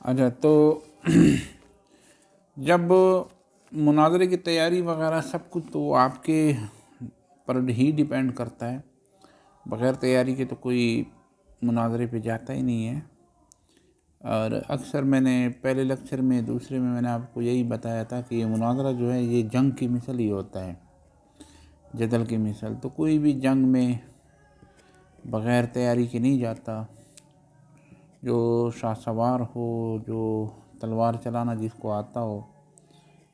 اچھا، تو جب مناظرے کی تیاری وغیرہ سب کچھ تو آپ کے پر ہی ڈیپینڈ کرتا ہے. بغیر تیاری کے تو کوئی مناظرے پہ جاتا ہی نہیں ہے. اور اکثر میں نے پہلے لیکچر میں دوسرے میں نے آپ کو یہی بتایا تھا کہ یہ مناظرہ جو ہے یہ جنگ کی مثل ہی ہوتا ہے، جدل کی مثل. تو کوئی بھی جنگ میں بغیر تیاری کے نہیں جاتا. جو شاہ سوار ہو، جو تلوار چلانا جس کو آتا ہو،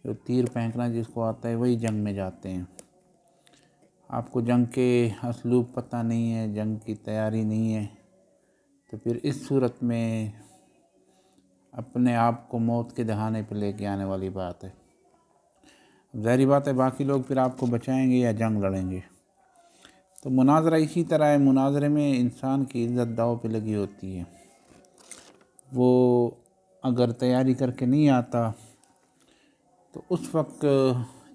جو تیر پھینکنا جس کو آتا ہے، وہی جنگ میں جاتے ہیں. آپ کو جنگ کے اسلوب پتہ نہیں ہے، جنگ کی تیاری نہیں ہے، تو پھر اس صورت میں اپنے آپ کو موت کے دہانے پہ لے کے آنے والی بات ہے. ظاہری بات ہے باقی لوگ پھر آپ کو بچائیں گے یا جنگ لڑیں گے. تو مناظرہ اسی طرح ہے. مناظرے میں انسان کی عزت داؤ پہ لگی ہوتی ہے. وہ اگر تیاری کر کے نہیں آتا تو اس وقت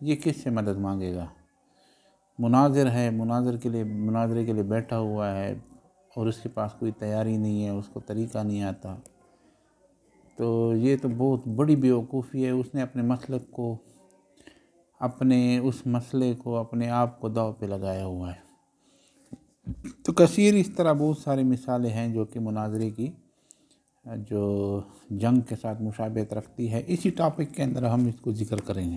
یہ کس سے مدد مانگے گا؟ مناظر ہے، مناظرے کے لیے بیٹھا ہوا ہے اور اس کے پاس کوئی تیاری نہیں ہے، اس کو طریقہ نہیں آتا، تو یہ تو بہت بڑی بیوقوفی ہے. اس نے اپنے مسلک کو، اپنے اس مسئلے کو، اپنے آپ کو داؤ پہ لگایا ہوا ہے. تو کثیر اس طرح بہت ساری مثالیں ہیں جو کہ مناظرے کی جو جنگ کے ساتھ مشابہت رکھتی ہے. اسی ٹاپک کے اندر ہم اس کو ذکر کریں گے.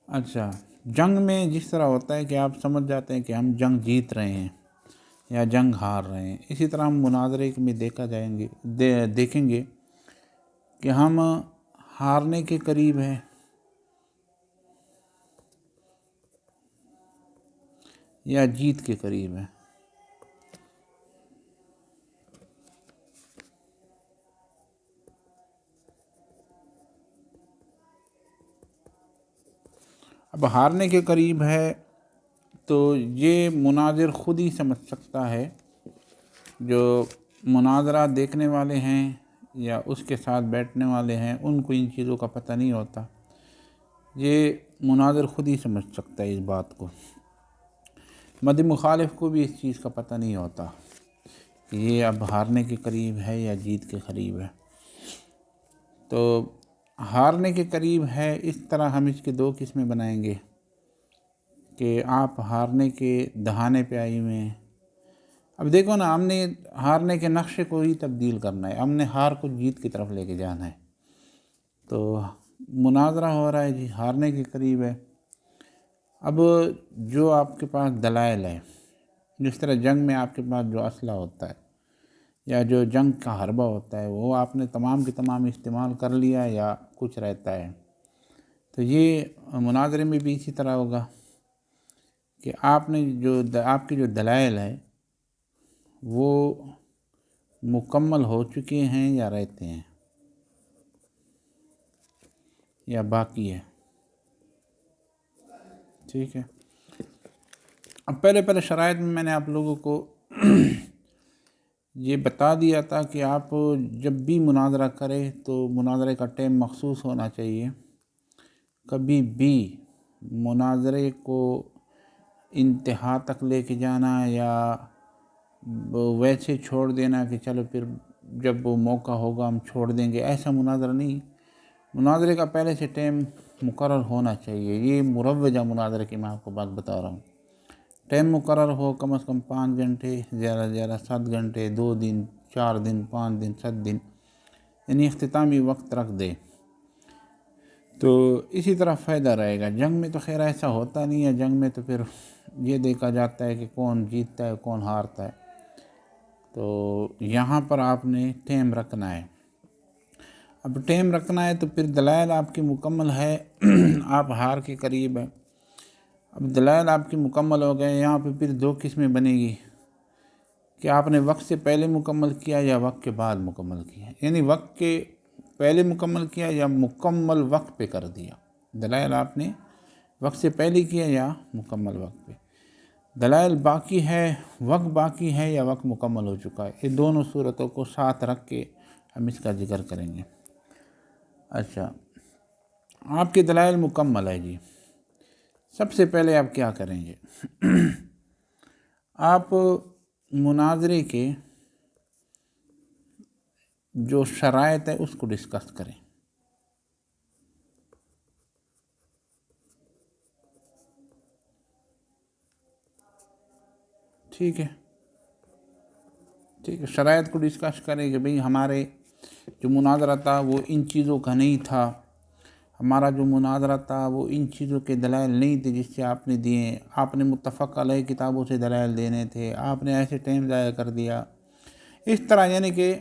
اچھا، جنگ میں جس طرح ہوتا ہے کہ آپ سمجھ جاتے ہیں کہ ہم جنگ جیت رہے ہیں یا جنگ ہار رہے ہیں، اسی طرح ہم مناظرے میں دیکھیں گے کہ ہم ہارنے کے قریب ہیں یا جیت کے قریب ہیں. اب ہارنے کے قریب ہے تو یہ مناظر خود ہی سمجھ سکتا ہے. جو مناظرہ دیکھنے والے ہیں یا اس کے ساتھ بیٹھنے والے ہیں ان کو ان چیزوں کا پتہ نہیں ہوتا. یہ مناظر خود ہی سمجھ سکتا ہے اس بات کو. مد مخالف کو بھی اس چیز کا پتہ نہیں ہوتا کہ یہ اب ہارنے کے قریب ہے یا جیت کے قریب ہے. تو ہارنے کے قریب ہے، اس طرح ہم اس کے دو قسمیں بنائیں گے کہ آپ ہارنے کے دہانے پہ آئی ہوئے ہیں. اب دیکھو نا، ہم نے ہارنے کے نقشے کو ہی تبدیل کرنا ہے، ہم نے ہار کو جیت کی طرف لے کے جانا ہے. تو مناظرہ ہو رہا ہے جی، ہارنے کے قریب ہے. اب جو آپ کے پاس دلائل ہے، جس طرح جنگ میں آپ کے پاس جو اسلحہ ہوتا ہے یا جو جنگ کا حربہ ہوتا ہے وہ آپ نے تمام کے تمام استعمال کر لیا یا کچھ رہتا ہے، تو یہ مناظرے میں بھی اسی طرح ہوگا کہ آپ کے جو دلائل ہے وہ مکمل ہو چکے ہیں یا رہتے ہیں یا باقی ہے. ٹھیک ہے. اب پہلے شرائط میں نے آپ لوگوں کو یہ بتا دیا تھا کہ آپ جب بھی مناظرہ کریں تو مناظرے کا ٹائم مخصوص ہونا چاہیے. کبھی بھی مناظرے کو انتہا تک لے کے جانا یا ویسے چھوڑ دینا کہ چلو پھر جب وہ موقع ہوگا ہم چھوڑ دیں گے، ایسا مناظرہ نہیں. مناظرے کا پہلے سے ٹائم مقرر ہونا چاہیے. یہ مروجہ مناظرے کی میں آپ کو بات بتا رہا ہوں. ٹائم مقرر ہو، کم از کم 5 گھنٹے، زیادہ سے زیادہ 7 گھنٹے، 2 دن، 4 دن، 5 دن، 7 دن، یعنی اختتامی وقت رکھ دے تو اسی طرح فائدہ رہے گا. جنگ میں تو خیر ایسا ہوتا نہیں ہے. جنگ میں تو پھر یہ دیکھا جاتا ہے کہ کون جیتتا ہے کون ہارتا ہے. تو یہاں پر آپ نے ٹائم رکھنا ہے. اب ٹائم رکھنا ہے تو پھر دلائل آپ کی مکمل ہے، آپ ہار کے قریب ہیں. اب دلائل آپ کی مکمل ہو گئے. یہاں پہ پھر دو قسمیں بنے گی کہ آپ نے وقت سے پہلے مکمل کیا یا وقت کے بعد مکمل کیا، یعنی وقت کے پہلے مکمل کیا یا مکمل وقت پہ کر دیا. دلائل آپ نے وقت سے پہلے کیا یا مکمل وقت پہ. دلائل باقی ہے، وقت باقی ہے یا وقت مکمل ہو چکا ہے. یہ دونوں صورتوں کو ساتھ رکھ کے ہم اس کا ذکر کریں گے. اچھا، آپ کے دلائل مکمل ہے جی. سب سے پہلے آپ کیا کریں گے؟ آپ مناظرے کے جو شرائط ہے اس کو ڈسکس کریں. ٹھیک ہے، شرائط کو ڈسکس کریں کہ بھئی ہمارے جو مناظرہ تھا وہ ان چیزوں کا نہیں تھا، ہمارا جو مناظرہ تھا وہ ان چیزوں کے دلائل نہیں تھے جس سے آپ نے دیے، آپ نے متفق علیہ کتابوں سے دلائل دینے تھے، آپ نے ایسے ٹائم ضائع کر دیا. اس طرح یعنی کہ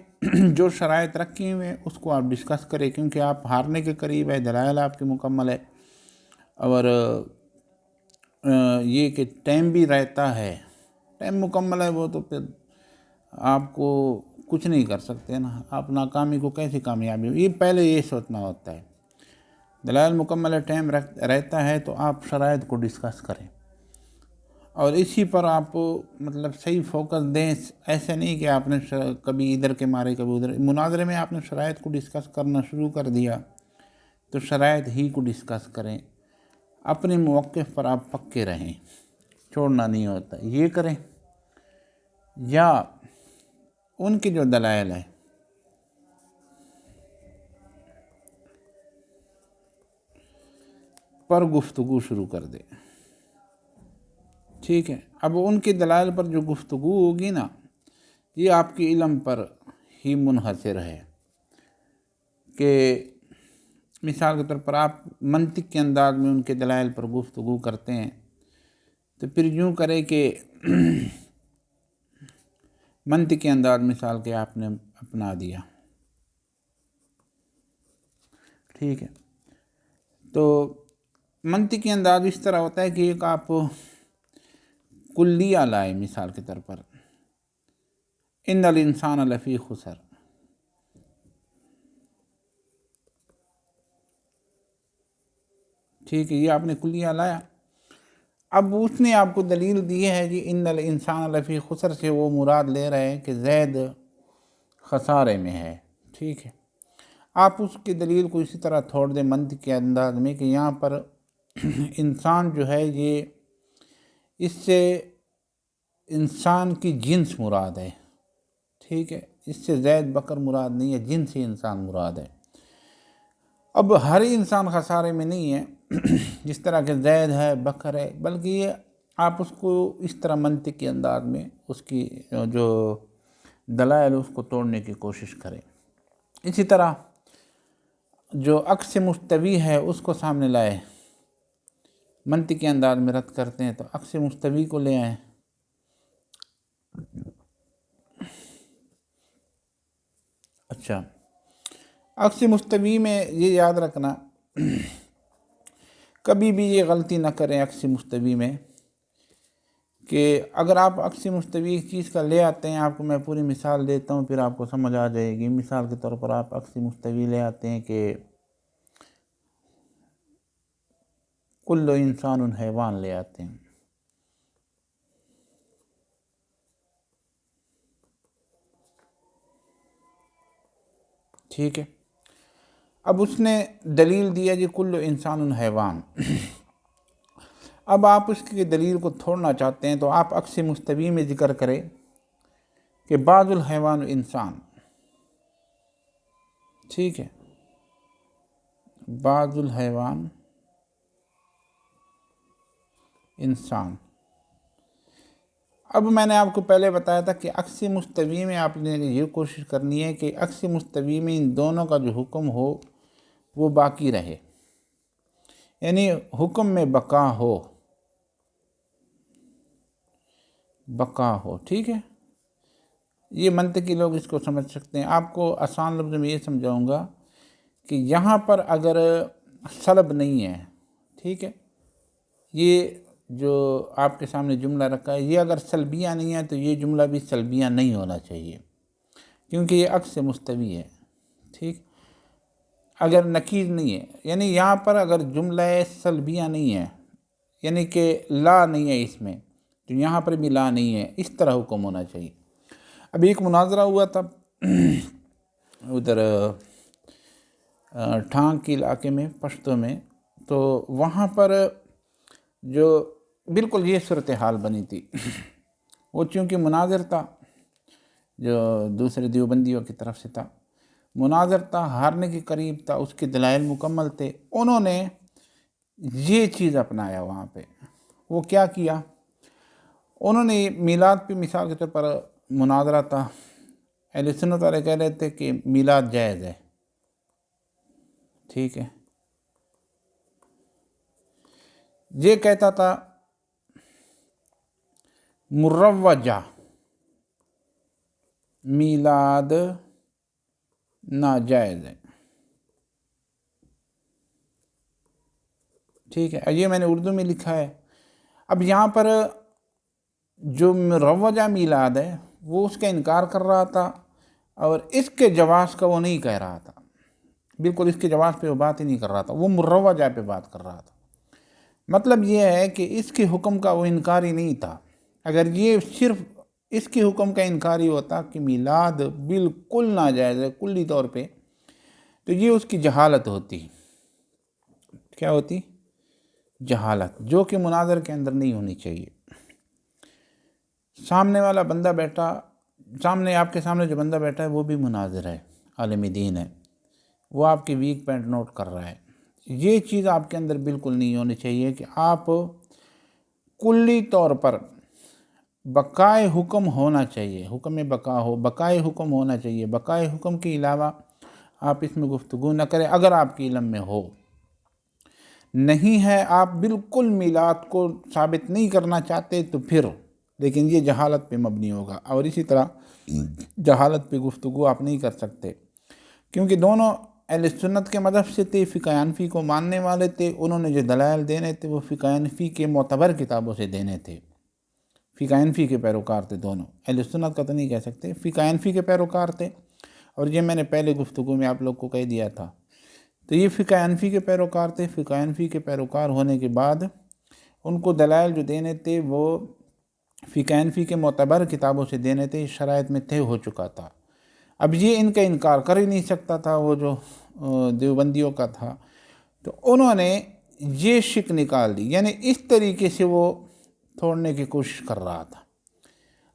جو شرائط رکھی ہوئے اس کو آپ ڈسکس کریں، کیونکہ آپ ہارنے کے قریب ہے، دلائل آپ کے مکمل ہے، اور یہ کہ ٹائم بھی رہتا ہے، ٹائم مکمل ہے، وہ تو پھر آپ کو کچھ نہیں کر سکتے نا. آپ ناکامی کو کیسے کامیابی یہ پہلے یہ سوچنا ہوتا ہے. دلائل مکمل ہے، ٹائم رہتا ہے، تو آپ شرائط کو ڈسکس کریں اور اسی پر آپ مطلب صحیح فوکس دیں. ایسے نہیں کہ آپ نے کبھی ادھر کے مارے کبھی ادھر. مناظرے میں آپ نے شرائط کو ڈسکس کرنا شروع کر دیا تو شرائط ہی کو ڈسکس کریں. اپنے موقف پر آپ پکے رہیں، چھوڑنا نہیں ہوتا. یہ کریں یا ان کی جو دلائل ہے پر گفتگو شروع کر دیں. ٹھیک ہے، اب ان کے دلائل پر جو گفتگو ہوگی نا، یہ آپ کے علم پر ہی منحصر ہے. کہ مثال کے طور پر آپ منطق کے انداز میں ان کے دلائل پر گفتگو کرتے ہیں تو پھر یوں کرے کہ منطقی انداز مثال کے آپ نے اپنا دیا. ٹھیک ہے، تو منطقی انداز اس طرح ہوتا ہے کہ ایک آپ کلیہ لائے. مثال کے طور پر ان الانسان لفی خسر، ٹھیک ہے، یہ آپ نے کلیہ لایا. اب اس نے آپ کو دلیل دی ہے کہ ان الانسان لفی خسر سے وہ مراد لے رہے ہیں کہ زید خسارے میں ہے. ٹھیک ہے، آپ اس کی دلیل کو اسی طرح چھوڑ دیں منطق کے انداز میں کہ یہاں پر انسان جو ہے یہ اس سے انسان کی جنس مراد ہے. ٹھیک ہے، اس سے زید بکر مراد نہیں ہے، جنس انسان مراد ہے. اب ہر انسان خسارے میں نہیں ہے جس طرح کہ زید ہے بکر ہے، بلکہ یہ آپ اس کو اس طرح منطق کے انداز میں اس کی جو دلائل اس کو توڑنے کی کوشش کریں. اسی طرح جو عکس مستوی ہے اس کو سامنے لائے، منطق کے انداز میں رد کرتے ہیں تو عکس مستوی کو لے آئیں. اچھا، عکس مستوی میں یہ یاد رکھنا کبھی بھی یہ غلطی نہ کریں عکس مستوی میں کہ اگر آپ عکس مستوی ایک چیز کا لے آتے ہیں، آپ کو میں پوری مثال دیتا ہوں پھر آپ کو سمجھ آ جائے گی. مثال کے طور پر آپ عکس مستوی لے آتے ہیں کہ کل انسان حیوان لے آتے ہیں. ٹھیک ہے، اب اس نے دلیل دیا جی کل انسان حیوان. اب آپ اس کی دلیل کو چھوڑنا چاہتے ہیں تو آپ عکس مستوی میں ذکر کریں کہ بعض الحیوان انسان. ٹھیک ہے، بعض الحیوان انسان. اب میں نے آپ کو پہلے بتایا تھا کہ عکس مستوی میں آپ نے یہ کوشش کرنی ہے کہ عکس مستوی میں ان دونوں کا جو حکم ہو وہ باقی رہے، یعنی حکم میں بقا ہو. ٹھیک ہے، یہ منطقی لوگ اس کو سمجھ سکتے ہیں. آپ کو آسان لفظ میں یہ سمجھاؤں گا کہ یہاں پر اگر سلب نہیں ہے، ٹھیک ہے، یہ جو آپ کے سامنے جملہ رکھا ہے یہ اگر سلبیہ نہیں ہے تو یہ جملہ بھی سلبیہ نہیں ہونا چاہیے کیونکہ یہ عکس مستوی ہے. ٹھیک، اگر نکیر نہیں ہے یعنی یہاں پر اگر جملہ سلبیہ نہیں ہے یعنی کہ لا نہیں ہے اس میں، تو یہاں پر بھی لا نہیں ہے، اس طرح حکم ہونا چاہیے. ابھی ایک مناظرہ ہوا تھا ادھر ٹھانگ کے علاقے میں پشتو میں، تو وہاں پر جو بالکل یہ صورتحال بنی تھی. وہ چونکہ مناظر تھا جو دوسرے دیوبندیوں کی طرف سے تھا، مناظر تھا، ہارنے کے قریب تھا، اس کے دلائل مکمل تھے، انہوں نے یہ چیز اپنایا وہاں پہ۔ وہ کیا کیا؟ انہوں نے میلاد پہ مثال کے طور پر مناظرہ تھا، اہل سنت والے کہہ رہے تھے کہ میلاد جائز ہے، ٹھیک ہے، یہ کہتا تھا مروجہ میلاد ناجائز ہے، ٹھیک ہے، یہ میں نے اردو میں لکھا ہے۔ اب یہاں پر جو مروجہ میلاد ہے وہ اس کا انکار کر رہا تھا، اور اس کے جواز کا وہ نہیں کہہ رہا تھا، بالکل اس کے جواز پہ وہ بات ہی نہیں کر رہا تھا، وہ مروجہ پہ بات کر رہا تھا۔ مطلب یہ ہے کہ اس کے حکم کا وہ انکاری نہیں تھا۔ اگر یہ صرف اس کے حکم کا انکاری ہوتا کہ میلاد بالکل ناجائز ہے کلی طور پہ، تو یہ اس کی جہالت ہوتی۔ کیا ہوتی؟ جہالت، جو کہ مناظر کے اندر نہیں ہونی چاہیے۔ سامنے والا بندہ بیٹھا، سامنے آپ کے سامنے جو بندہ بیٹھا ہے وہ بھی مناظر ہے، عالم دین ہے، وہ آپ کے ویک پوائنٹ نوٹ کر رہا ہے۔ یہ چیز آپ کے اندر بالکل نہیں ہونی چاہیے کہ آپ کلی طور پر بقائے حکم ہونا چاہیے، حکم بقا ہو، بقائے حکم ہونا چاہیے، بقائے حکم کے علاوہ آپ اس میں گفتگو نہ کریں اگر آپ کے علم میں ہو۔ نہیں ہے، آپ بالکل میلاد کو ثابت نہیں کرنا چاہتے تو پھر لیکن یہ جہالت پہ مبنی ہوگا، اور اسی طرح جہالت پہ گفتگو آپ نہیں کر سکتے، کیونکہ دونوں اہل سنت کے مذہب سے تھے، فقہ حنفی کو ماننے والے تھے، انہوں نے جو دلائل دینے تھے وہ فقہ حنفی کے معتبر کتابوں سے دینے تھے، فقہ حنفی کے پیروکار تھے دونوں، اہل سنت کا تو نہیں کہہ سکتے، فقہ حنفی کے پیروکار تھے، اور یہ میں نے پہلے گفتگو میں آپ لوگ کو کہہ دیا تھا۔ تو یہ فقہ حنفی کے پیروکار تھے، فقہ حنفی کے پیروکار ہونے کے بعد ان کو دلائل جو دینے تھے وہ فقہ حنفی کے معتبر کتابوں سے دینے تھے، اس شرائط میں طے ہو چکا تھا۔ اب یہ ان کا انکار کر ہی نہیں سکتا تھا، وہ جو دیوبندیوں کا تھا، تو انہوں نے یہ شک نکال دی، یعنی اس طریقے سے وہ توڑنے کی کوشش کر رہا تھا،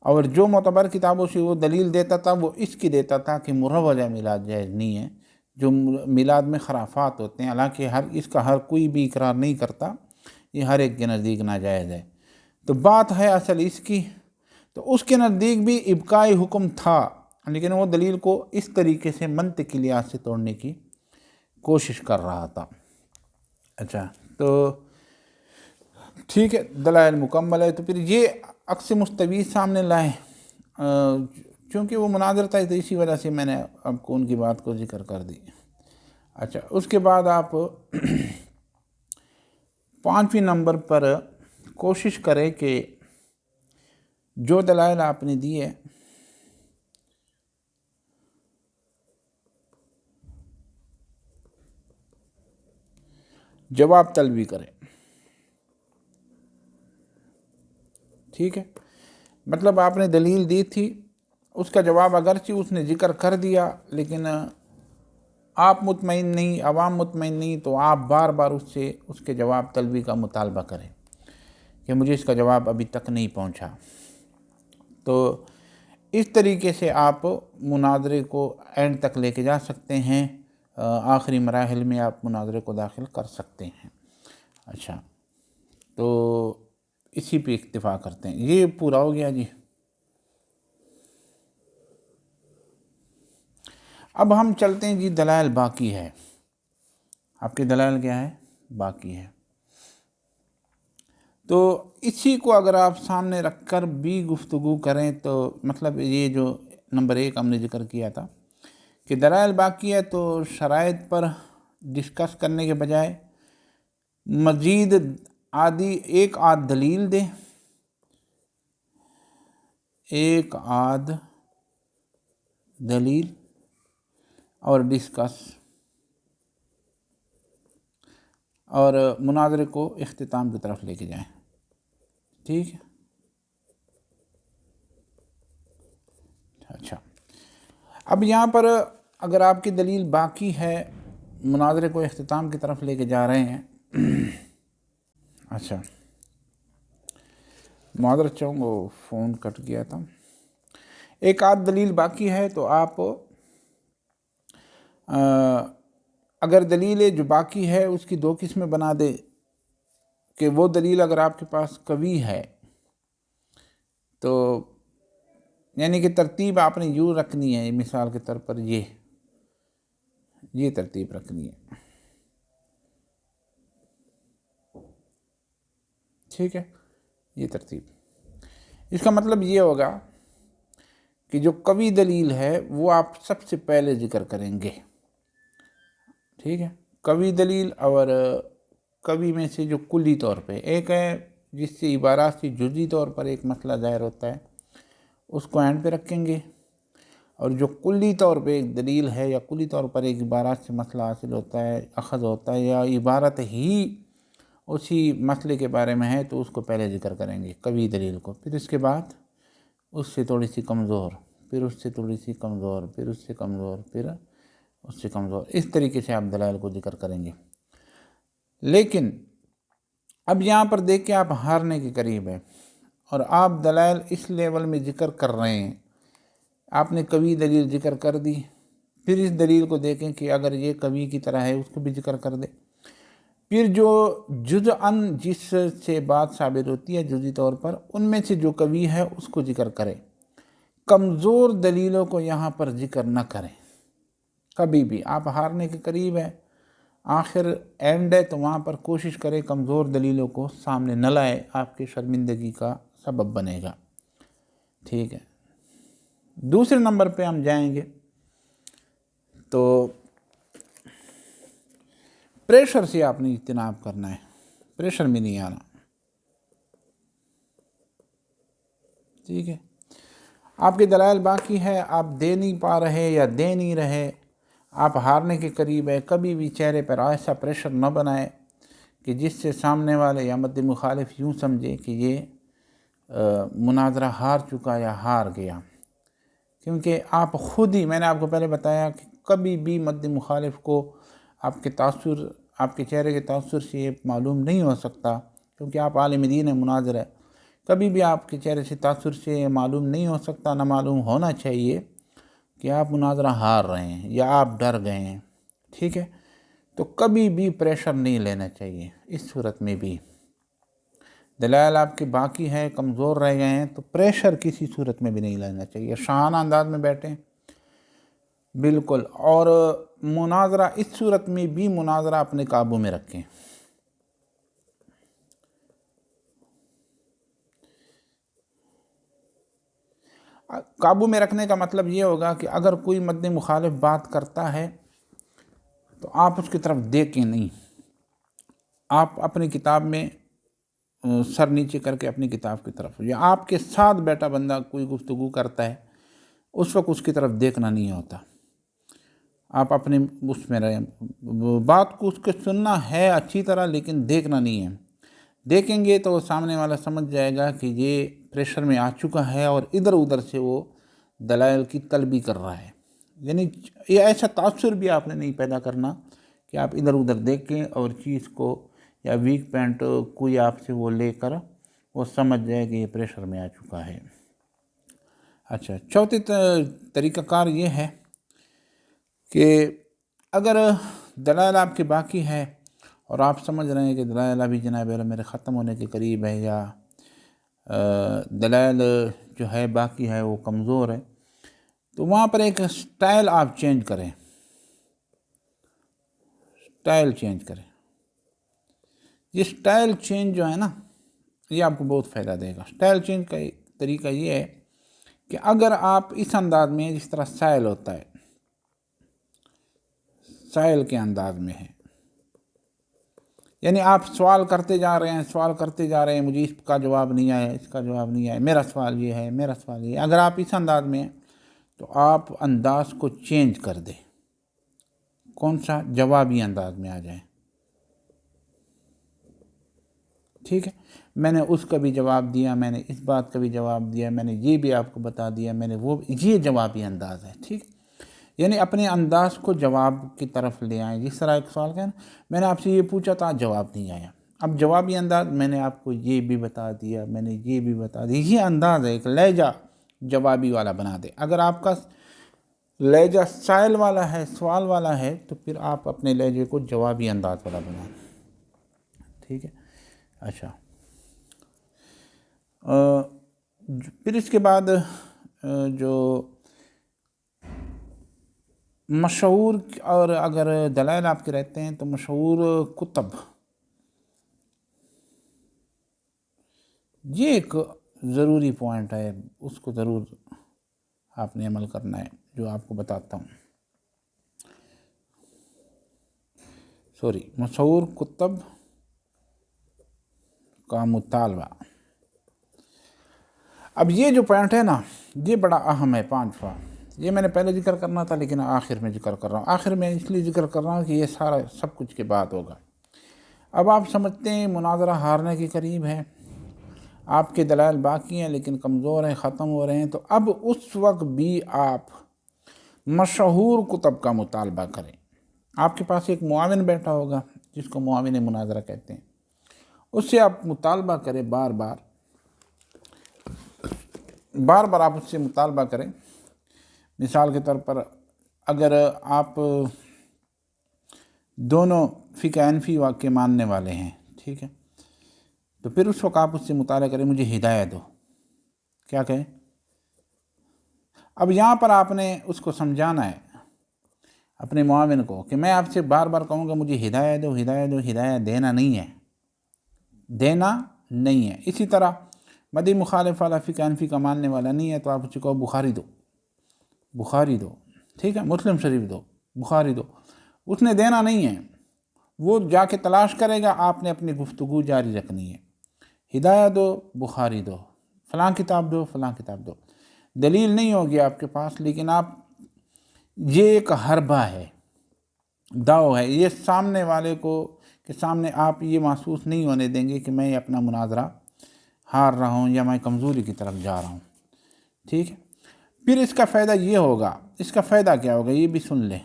اور جو معتبر کتابوں سے وہ دلیل دیتا تھا وہ اس کی دیتا تھا کہ مروجہ میلاد جائز نہیں ہے، جو میلاد میں خرافات ہوتے ہیں، حالانکہ اس کا ہر کوئی بھی اقرار نہیں کرتا، یہ ہر ایک کے نزدیک ناجائز ہے۔ تو بات ہے اصل اس کی، تو اس کے نزدیک بھی ابقائے حکم تھا، لیکن وہ دلیل کو اس طریقے سے منطقی لحاظ سے توڑنے کی کوشش کر رہا تھا۔ اچھا، تو ٹھیک ہے، دلائل مکمل ہے، تو پھر یہ عکس مستوی سامنے لائے، چونکہ وہ مناظر تھا تو اسی وجہ سے میں نے آپ کو ان کی بات کو ذکر کر دی۔ اچھا، اس کے بعد آپ 5ویں نمبر پر کوشش کریں کہ جو دلائل آپ نے دی ہے جواب طلبی کریں، ٹھیک ہے، مطلب آپ نے دلیل دی تھی، اس کا جواب اگرچہ اس نے ذکر کر دیا لیکن آپ مطمئن نہیں، عوام مطمئن نہیں، تو آپ بار بار اس کے جواب طلبی کا مطالبہ کریں کہ مجھے اس کا جواب ابھی تک نہیں پہنچا۔ تو اس طریقے سے آپ مناظرے کو اینڈ تک لے کے جا سکتے ہیں، آخری مراحل میں آپ مناظرے کو داخل کر سکتے ہیں۔ اچھا، تو اسی پہ اکتفا کرتے ہیں، یہ پورا ہو گیا جی۔ اب ہم چلتے ہیں جی، دلائل باقی ہے، آپ کے دلائل کیا ہے؟ باقی ہے۔ تو اسی کو اگر آپ سامنے رکھ کر بھی گفتگو کریں تو مطلب یہ جو نمبر 1 ہم نے ذکر کیا تھا کہ دلائل باقی ہے، تو شرائط پر ڈسکس کرنے کے بجائے مزید ایک آدھ دلیل دیں، ایک آدھ دلیل اور ڈسکس، اور مناظرے کو اختتام کی طرف لے کے جائیں، ٹھیک ہے۔ اچھا، اب یہاں پر اگر آپ کی دلیل باقی ہے، مناظرے کو اختتام کی طرف لے کے جا رہے ہیں، اچھا معذرت چاہوں گا، فون کٹ گیا تھا، ایک آدھ دلیل باقی ہے، تو آپ اگر دلیل جو باقی ہے اس کی دو قسمیں بنا دے کہ وہ دلیل اگر آپ کے پاس قوی ہے تو یعنی کہ ترتیب آپ نے یوں رکھنی ہے، مثال کے طور پر یہ ترتیب رکھنی ہے، ٹھیک ہے، یہ ترتیب، اس کا مطلب یہ ہوگا کہ جو قوی دلیل ہے وہ آپ سب سے پہلے ذکر کریں گے، ٹھیک ہے، قوی دلیل، اور قوی میں سے جو کلی طور پہ ایک ہے جس سے عبارات سے جزئی طور پر ایک مسئلہ ظاہر ہوتا ہے اس کو اینڈ پہ رکھیں گے، اور جو کلی طور پہ ایک دلیل ہے یا کلی طور پر ایک عبارات سے مسئلہ حاصل ہوتا ہے، اخذ ہوتا ہے، یا عبارت ہی اسی مسئلے کے بارے میں ہے تو اس کو پہلے ذکر کریں گے قوی دلیل کو، پھر اس کے بعد اس سے تھوڑی سی کمزور، پھر اس سے تھوڑی سی کمزور، پھر اس سے کمزور، پھر اس سے کمزور، اس طریقے سے آپ دلائل کو ذکر کریں گے۔ لیکن اب یہاں پر دیکھ کے آپ ہارنے کے قریب ہیں اور آپ دلائل اس لیول میں ذکر کر رہے ہیں، آپ نے قوی دلیل ذکر کر دی، پھر اس دلیل کو دیکھیں کہ اگر یہ قوی کی طرح ہے اس کو بھی ذکر کر دے، پھر جو جزءاً جس سے بات ثابت ہوتی ہے جزئی طور پر ان میں سے جو قوی ہے اس کو ذکر کرے، کمزور دلیلوں کو یہاں پر ذکر نہ کریں کبھی بھی۔ آپ ہارنے کے قریب ہیں، آخر اینڈ ہے، تو وہاں پر کوشش کریں کمزور دلیلوں کو سامنے نہ لائے، آپ کی شرمندگی کا سبب بنے گا، ٹھیک ہے۔ دوسرے نمبر پہ ہم جائیں گے تو پریشر سے آپ نے اجتناب کرنا ہے، پریشر میں نہیں آنا، ٹھیک ہے۔ آپ کے دلائل باقی ہے، آپ دے نہیں پا رہے یا دے نہیں رہے، آپ ہارنے کے قریب ہے، کبھی بھی چہرے پر ایسا پریشر نہ بنائے کہ جس سے سامنے والے یا مد مخالف یوں سمجھے کہ یہ مناظرہ ہار چکا یا ہار گیا، کیونکہ آپ خود ہی، میں نے آپ کو پہلے بتایا کہ کبھی بھی مد مخالف کو آپ کے تاثر، آپ کے چہرے کے تاثر سے یہ معلوم نہیں ہو سکتا، کیونکہ آپ عالم دین ہے، مناظر ہے، کبھی بھی آپ کے چہرے سے تاثر سے یہ معلوم نہیں ہو سکتا، نہ معلوم ہونا چاہیے کہ آپ مناظرہ ہار رہے ہیں یا آپ ڈر گئے ہیں، ٹھیک ہے۔ تو کبھی بھی پریشر نہیں لینا چاہیے، اس صورت میں بھی دلائل آپ کے باقی ہے، کمزور رہ گئے ہیں، تو پریشر کسی صورت میں بھی نہیں لینا چاہیے، شانہ انداز میں بیٹھیں بالکل، اور مناظرہ اس صورت میں بھی مناظرہ اپنے قابو میں رکھیں۔ قابو میں رکھنے کا مطلب یہ ہوگا کہ اگر کوئی مد مخالف بات کرتا ہے تو آپ اس کی طرف دیکھیں نہیں، آپ اپنی کتاب میں سر نیچے کر کے اپنی کتاب کی طرف، یا آپ کے ساتھ بیٹھا بندہ کوئی گفتگو کرتا ہے اس وقت اس کی طرف دیکھنا نہیں ہوتا، آپ اپنے اس میں رہیں، بات کو اس کے سننا ہے اچھی طرح لیکن دیکھنا نہیں ہے، دیکھیں گے تو سامنے والا سمجھ جائے گا کہ یہ پریشر میں آ چکا ہے اور ادھر ادھر سے وہ دلائل کی طلبی کر رہا ہے، یعنی یہ ایسا تاثر بھی آپ نے نہیں پیدا کرنا کہ آپ ادھر ادھر دیکھیں اور چیز کو یا ویک پوائنٹ کوئی آپ سے وہ لے کر وہ سمجھ جائے کہ یہ پریشر میں آ چکا ہے۔ اچھا، چوتھی طریقہ کار یہ ہے کہ اگر دلائل آپ کے باقی ہے اور آپ سمجھ رہے ہیں کہ دلائل ابھی جناب عالم میرے ختم ہونے کے قریب ہے، یا دلائل جو ہے باقی ہے وہ کمزور ہے، تو وہاں پر ایک سٹائل آپ چینج کریں، سٹائل چینج کریں، یہ سٹائل چینج جو ہے نا یہ آپ کو بہت فائدہ دے گا۔ سٹائل چینج کا طریقہ یہ ہے کہ اگر آپ اس انداز میں، جس طرح سائل ہوتا ہے، سائل کے انداز میں ہے، یعنی آپ سوال کرتے جا رہے ہیں، سوال کرتے جا رہے ہیں، مجھے اس کا جواب نہیں آیا، اس کا جواب نہیں آیا، میرا سوال یہ ہے، میرا سوال یہ ہے، اگر آپ اس انداز میں ہیں تو آپ انداز کو چینج کر دیں، کون سا؟ جوابی انداز میں آ جائیں، ٹھیک ہے، میں نے اس کا بھی جواب دیا، میں نے اس بات کا بھی جواب دیا، میں نے یہ بھی آپ کو بتا دیا، میں نے وہ، یہ جوابی انداز ہے، ٹھیک، یعنی اپنے انداز کو جواب کی طرف لے آئیں۔ جس طرح ایک سوال کا میں نے آپ سے یہ پوچھا تھا، جواب نہیں آیا، اب جوابی انداز، میں نے آپ کو یہ بھی بتا دیا، میں نے یہ بھی بتا دیا، یہ انداز ہے، ایک لہجہ جوابی والا بنا دے۔ اگر آپ کا لہجہ سائل والا ہے، سوال والا ہے، تو پھر آپ اپنے لہجے کو جوابی انداز والا بنائیں. ٹھیک ہے. اچھا، پھر اس کے بعد جو مشہور، اور اگر دلائل آپ کے رہتے ہیں تو مشہور کتب، یہ ایک ضروری پوائنٹ ہے، اس کو ضرور آپ نے عمل کرنا ہے، جو آپ کو بتاتا ہوں. مشہور کتب کا مطالبہ. اب یہ جو پوائنٹ ہے نا، یہ بڑا اہم ہے، 5واں. یہ میں نے پہلے ذکر کرنا تھا لیکن آخر میں ذکر کر رہا ہوں. آخر میں اس لیے ذکر کر رہا ہوں کہ یہ سارا سب کچھ کے بعد ہوگا. اب آپ سمجھتے ہیں مناظرہ ہارنے کے قریب ہے، آپ کے دلائل باقی ہیں لیکن کمزور ہیں، ختم ہو رہے ہیں، تو اب اس وقت بھی آپ مشہور کتب کا مطالبہ کریں. آپ کے پاس ایک معاون بیٹھا ہوگا جس کو معاون مناظرہ کہتے ہیں، اس سے آپ مطالبہ کریں، بار بار آپ اس سے مطالبہ کریں. مثال کے طور پر اگر آپ دونوں فقہ حنفی کے ماننے والے ہیں، ٹھیک ہے، تو پھر اس وقت آپ اس سے مطالعہ کریں، مجھے ہدایت دو. کیا کہیں؟ اب یہاں پر آپ نے اس کو سمجھانا ہے اپنے معاون کو کہ میں آپ سے بار بار کہوں گا مجھے ہدایت دو، ہدایت دو، ہدایت دینا نہیں ہے، دینا نہیں ہے. اسی طرح مدی مخالف والا فقہ حنفی کا ماننے والا نہیں ہے تو آپ اس کو بخاری دو، بخاری دو، ٹھیک ہے، مسلم شریف دو، بخاری دو. اس نے دینا نہیں ہے، وہ جا کے تلاش کرے گا، آپ نے اپنی گفتگو جاری رکھنی ہے. ہدایت دو، بخاری دو، فلاں کتاب دو، فلاں کتاب دو. دلیل نہیں ہوگی آپ کے پاس، لیکن آپ، یہ ایک حربہ ہے، داؤ ہے، یہ سامنے والے کو کہ سامنے آپ یہ محسوس نہیں ہونے دیں گے کہ میں اپنا مناظرہ ہار رہا ہوں یا میں کمزوری کی طرف جا رہا ہوں. ٹھیک ہے. پھر اس کا فائدہ یہ ہوگا، اس کا فائدہ کیا ہوگا یہ بھی سن لیں.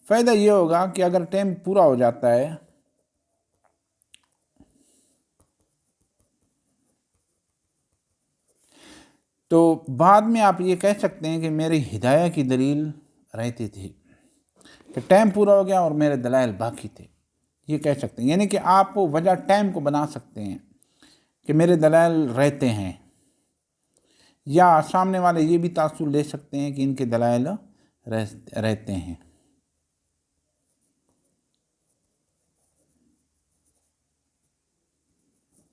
فائدہ یہ ہوگا کہ اگر ٹائم پورا ہو جاتا ہے تو بعد میں آپ یہ کہہ سکتے ہیں کہ میری ہدایت کی دلیل رہتی تھی، کہ ٹائم پورا ہو گیا اور میرے دلائل باقی تھے، یہ کہہ سکتے ہیں. یعنی کہ آپ وجہ ٹائم کو بنا سکتے ہیں کہ میرے دلائل رہتے ہیں، یا سامنے والے یہ بھی تاثر لے سکتے ہیں کہ ان کے دلائل رہتے ہیں.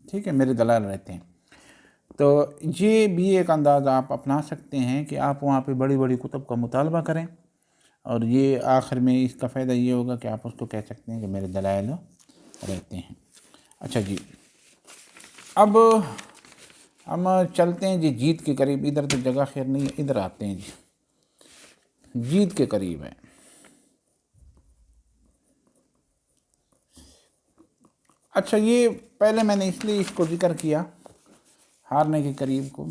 ٹھیک ہے، میرے دلائل رہتے ہیں. تو یہ بھی ایک انداز آپ اپنا سکتے ہیں کہ آپ وہاں پہ بڑی بڑی کتب کا مطالبہ کریں، اور یہ آخر میں اس کا فائدہ یہ ہوگا کہ آپ اس کو کہہ سکتے ہیں کہ میرے دلائل رہتے ہیں. اچھا جی، اب ہم چلتے ہیں جی جیت کے قریب. ادھر تو جگہ خیر نہیں ہے، ادھر آتے ہیں جی، جیت کے قریب ہے. اچھا، یہ پہلے میں نے اس لیے اس کو ذکر کیا ہارنے کے قریب کو،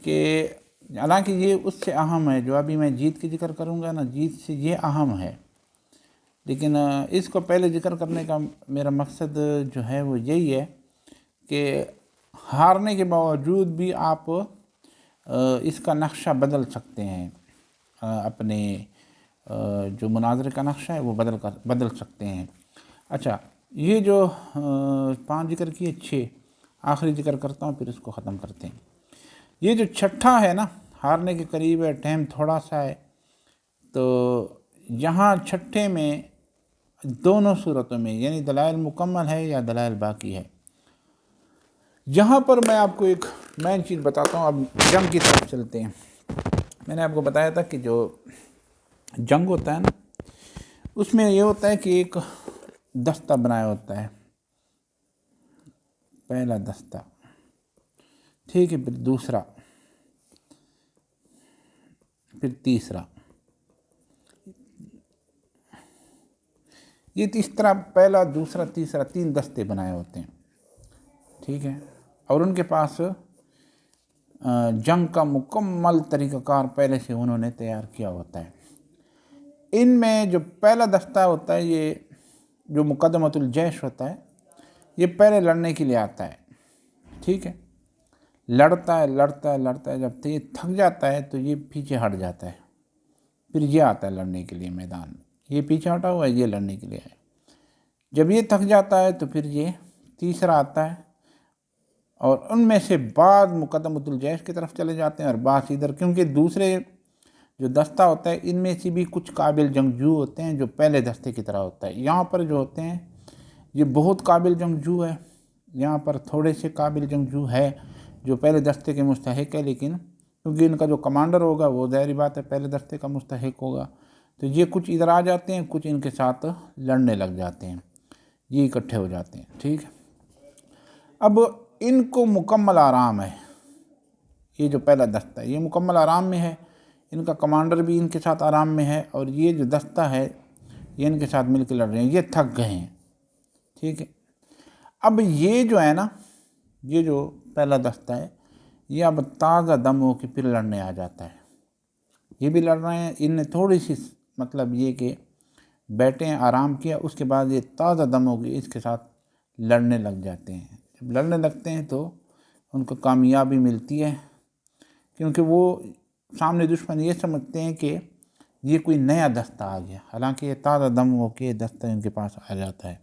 کہ حالانکہ یہ اس سے اہم ہے، جو ابھی میں جیت کی ذکر کروں گا نا، جیت سے یہ اہم ہے، لیکن اس کو پہلے ذکر کرنے کا میرا مقصد جو ہے وہ یہی ہے کہ ہارنے کے باوجود بھی آپ اس کا نقشہ بدل سکتے ہیں، اپنے جو مناظرے کا نقشہ ہے وہ بدل سکتے ہیں. اچھا، یہ جو 5 ذکر کیے، 6 آخری ذکر کرتا ہوں پھر اس کو ختم کرتے ہیں. یہ جو چھٹا ہے نا، ہارنے کے قریب ہے، ٹائم تھوڑا سا ہے، تو یہاں چھٹے میں دونوں صورتوں میں، یعنی دلائل مکمل ہے یا دلائل باقی ہے، جہاں پر میں آپ کو ایک مین چیز بتاتا ہوں. اب جنگ کی طرف چلتے ہیں. میں نے آپ کو بتایا تھا کہ جو جنگ ہوتا ہے نا، اس میں یہ ہوتا ہے کہ ایک دستہ بنایا ہوتا ہے، پہلا دستہ، ٹھیک ہے، پھر دوسرا، پھر تیسرا. یہ اس طرح پہلا، دوسرا، تیسرا 3 دستے بنائے ہوتے ہیں، ٹھیک ہے، اور ان کے پاس جنگ کا مکمل طریقہ کار پہلے سے انہوں نے تیار کیا ہوتا ہے. ان میں جو پہلا دستہ ہوتا ہے، یہ جو مقدمۃ الجیش ہوتا ہے، یہ پہلے لڑنے کے لیے آتا ہے، ٹھیک ہے. لڑتا ہے لڑتا ہے لڑتا ہے، جب یہ تھک جاتا ہے تو یہ پیچھے ہٹ جاتا ہے، پھر یہ آتا ہے لڑنے کے لیے میدان میں، یہ پیچھے ہٹا ہوا ہے، یہ لڑنے کے لیے ہے۔ جب یہ تھک جاتا ہے تو پھر یہ تیسرا آتا ہے، اور ان میں سے بعض مقدمۃ الجیش کی طرف چلے جاتے ہیں اور بعض ادھر، کیونکہ دوسرے جو دستہ ہوتا ہے ان میں سے بھی کچھ قابل جنگجو ہوتے ہیں جو پہلے دستے کی طرح ہوتا ہے۔ یہاں پر جو ہوتے ہیں یہ بہت قابل جنگجو ہے، یہاں پر تھوڑے سے قابل جنگجو ہے جو پہلے دستے کے مستحق ہے، لیکن کیونکہ ان کا جو کمانڈر ہوگا وہ ظاہری بات ہے پہلے دستے کا مستحق ہوگا، تو یہ کچھ ادھر آ جاتے ہیں، کچھ ان کے ساتھ لڑنے لگ جاتے ہیں، یہ اکٹھے ہو جاتے ہیں، ٹھیک ہے۔ اب ان کو مکمل آرام ہے، یہ جو پہلا دستہ ہے یہ مکمل آرام میں ہے، ان کا کمانڈر بھی ان کے ساتھ آرام میں ہے، اور یہ جو دستہ ہے یہ ان کے ساتھ مل کے لڑ رہے ہیں، یہ تھک گئے ہیں، ٹھیک ہے۔ اب یہ جو ہے نا، یہ جو پہلا دستہ ہے یہ اب تازہ دم ہو کے پھر لڑنے آ جاتا ہے، یہ بھی لڑ رہے ہیں، ان نے تھوڑی سی مطلب یہ کہ بیٹھے ہیں آرام کیا، اس کے بعد یہ تازہ دم ہو کے اس کے ساتھ لڑنے لگ جاتے ہیں۔ جب لڑنے لگتے ہیں تو ان کو کامیابی ملتی ہے، کیونکہ وہ سامنے دشمن یہ سمجھتے ہیں کہ یہ کوئی نیا دستہ آ گیا، حالانکہ یہ تازہ دم ہو کے دستہ ان کے پاس آ جاتا ہے